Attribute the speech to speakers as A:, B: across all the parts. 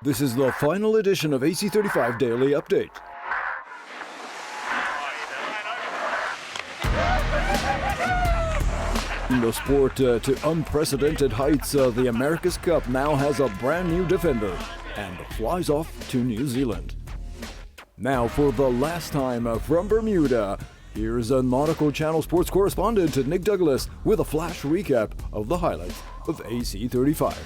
A: This is the final edition of AC35 Daily Update. The sport to unprecedented heights, the America's Cup now has a brand new defender and flies off to New Zealand. Now, for the last time from Bermuda, here's a Nautical Channel sports correspondent Nic Douglass with a flash recap of the highlights of AC35.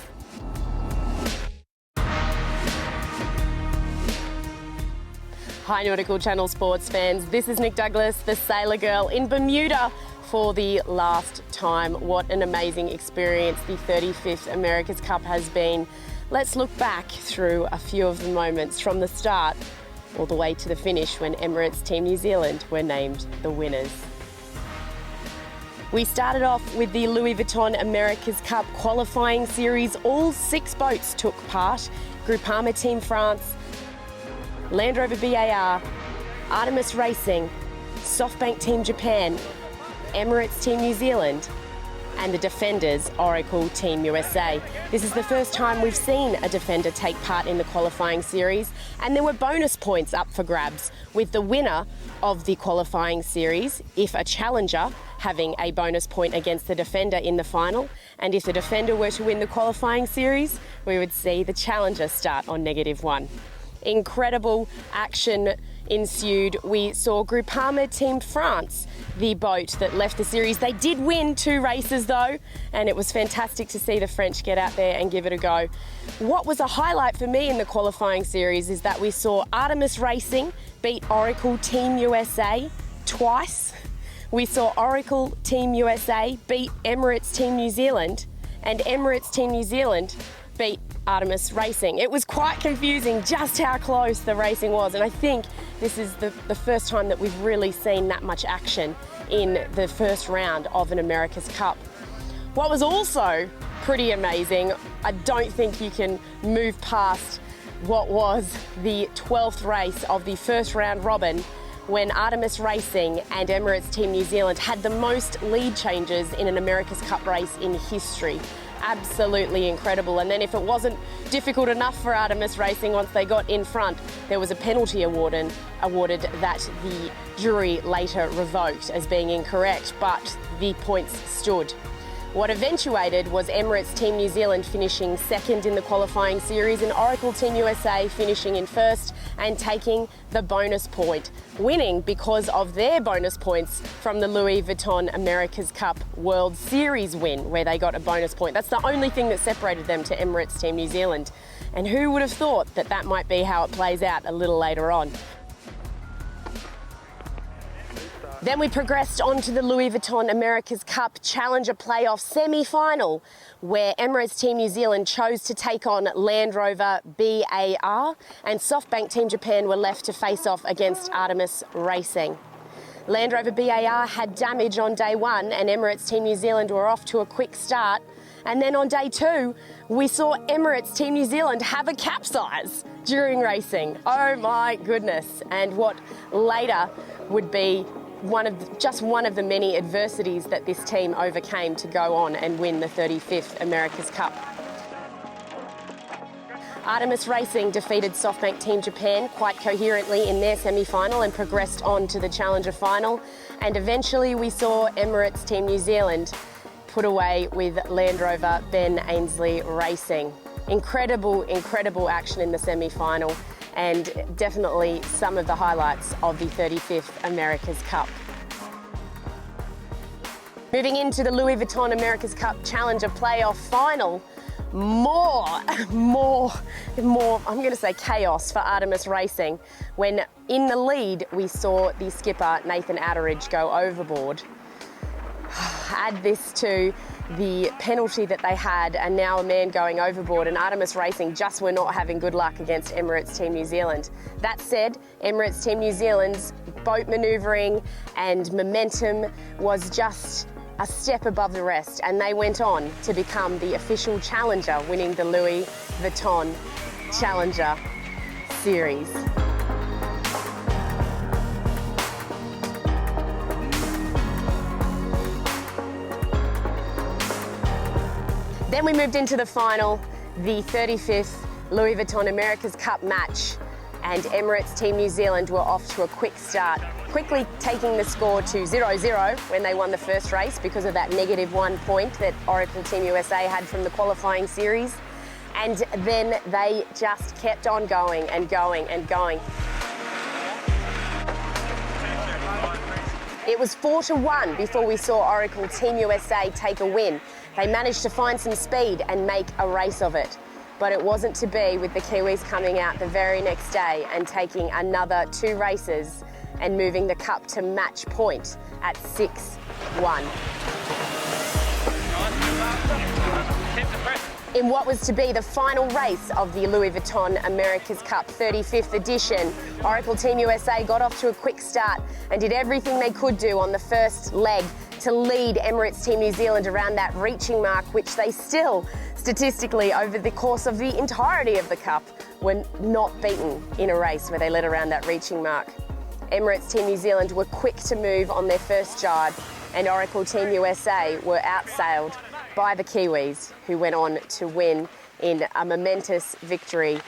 B: Hi Nautical Channel sports fans, this is Nic Douglass, the Sailor Girl in Bermuda for the last time. What an amazing experience the 35th America's Cup has been. Let's look back through a few of the moments from the start all the way to the finish when Emirates Team New Zealand were named the winners. We started off with the Louis Vuitton America's Cup qualifying series. All 6 boats took part. Groupama Team France, Land Rover BAR, Artemis Racing, SoftBank Team Japan, Emirates Team New Zealand, and the Defenders Oracle Team USA. This is the first time we've seen a Defender take part in the qualifying series, and there were bonus points up for grabs, with the winner of the qualifying series, if a challenger, having a bonus point against the Defender in the final, and if the Defender were to win the qualifying series, we would see the challenger start on -1. Incredible action ensued. We saw Groupama Team France, the boat that left the series. They did win 2 races though, and it was fantastic to see the French get out there and give it a go. What was a highlight for me in the qualifying series is that we saw Artemis Racing beat Oracle Team USA twice. We saw Oracle Team USA beat Emirates Team New Zealand, and Emirates Team New Zealand beat Artemis Racing. It was quite confusing just how close the racing was, and I think this is the first time that we've really seen that much action in the first round of an America's Cup. What was also pretty amazing, I don't think you can move past what was the 12th race of the first round robin, when Artemis Racing and Emirates Team New Zealand had the most lead changes in an America's Cup race in history. Absolutely incredible. And then if it wasn't difficult enough for Artemis Racing, once they got in front, there was a penalty awarded that the jury later revoked as being incorrect, but the points stood. What eventuated was Emirates Team New Zealand finishing second in the qualifying series and Oracle Team USA finishing in first and taking the bonus point, winning because of their bonus points from the Louis Vuitton America's Cup World Series win, where they got a bonus point. That's the only thing that separated them to Emirates Team New Zealand. And who would have thought that that might be how it plays out a little later on? Then we progressed on to the Louis Vuitton America's Cup Challenger Playoff semi-final, where Emirates Team New Zealand chose to take on Land Rover BAR, and SoftBank Team Japan were left to face off against Artemis Racing. Land Rover BAR had damage on day 1, and Emirates Team New Zealand were off to a quick start. And then on day 2, we saw Emirates Team New Zealand have a capsize during racing. Oh my goodness. And what later would be just one of the many adversities that this team overcame to go on and win the 35th America's Cup. Artemis Racing defeated SoftBank Team Japan quite coherently in their semi-final and progressed on to the Challenger final. And eventually we saw Emirates Team New Zealand put away with Land Rover Ben Ainslie Racing. Incredible, incredible action in the semi-final, and definitely some of the highlights of the 35th America's Cup. Moving into the Louis Vuitton America's Cup Challenger Playoff Final, more, I'm going to say chaos for Artemis Racing, when in the lead we saw the skipper Nathan Atteridge go overboard. Add this to the penalty that they had, and now a man going overboard, and Artemis Racing just were not having good luck against Emirates Team New Zealand. That said, Emirates Team New Zealand's boat manoeuvring and momentum was just a step above the rest, and they went on to become the official challenger, winning the Louis Vuitton Challenger Series. Then we moved into the final, the 35th Louis Vuitton America's Cup match, and Emirates Team New Zealand were off to a quick start, quickly taking the score to 0-0 when they won the first race because of that -1 point that Oracle Team USA had from the qualifying series. And then they just kept on going and going and going. It was 4-1 before we saw Oracle Team USA take a win. They managed to find some speed and make a race of it. But it wasn't to be, with the Kiwis coming out the very next day and taking another 2 races and moving the Cup to match point at 6-1. In what was to be the final race of the Louis Vuitton America's Cup 35th edition, Oracle Team USA got off to a quick start and did everything they could do on the first leg to lead Emirates Team New Zealand around that reaching mark, which they still, statistically, over the course of the entirety of the Cup, were not beaten in a race where they led around that reaching mark. Emirates Team New Zealand were quick to move on their first jibe, and Oracle Team USA were outsailed by the Kiwis, who went on to win in a momentous victory.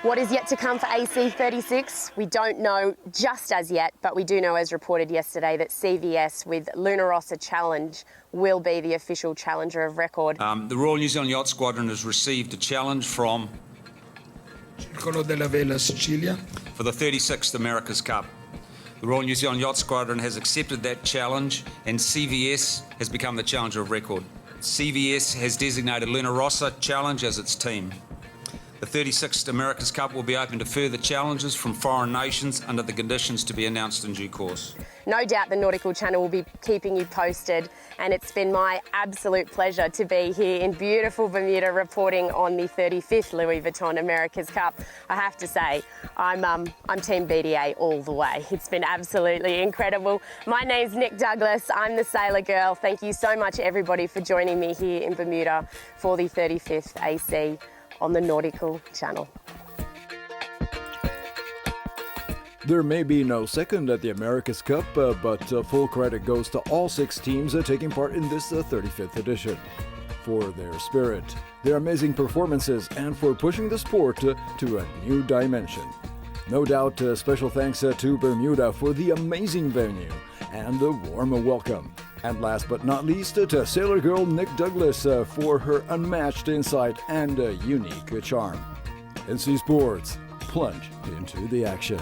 B: What is yet to come for AC36? We don't know just as yet, but we do know, as reported yesterday, that CVS with Luna Rossa Challenge will be the official challenger of record.
C: The Royal New Zealand Yacht Squadron has received a challenge from
D: Circolo della Vela, Sicilia.
C: for the 36th America's Cup. The Royal New Zealand Yacht Squadron has accepted that challenge, and CVS has become the challenger of record. CVS has designated Luna Rossa Challenge as its team. The 36th America's Cup will be open to further challenges from foreign nations under the conditions to be announced in due course.
B: No doubt the Nautical Channel will be keeping you posted, and it's been my absolute pleasure to be here in beautiful Bermuda reporting on the 35th Louis Vuitton America's Cup. I have to say, I'm Team BDA all the way. It's been absolutely incredible. My name's Nic Douglass. I'm the Sailor Girl. Thank you so much, everybody, for joining me here in Bermuda for the 35th AC on the Nautical Channel.
A: There may be no second at the America's Cup, but full credit goes to all 6 teams taking part in this 35th edition. For their spirit, their amazing performances, and for pushing the sport to a new dimension. No doubt, special thanks to Bermuda for the amazing venue and the warm welcome. And last but not least, to Sailor Girl Nic Douglass for her unmatched insight and unique charm. NC Sports, plunge into the action.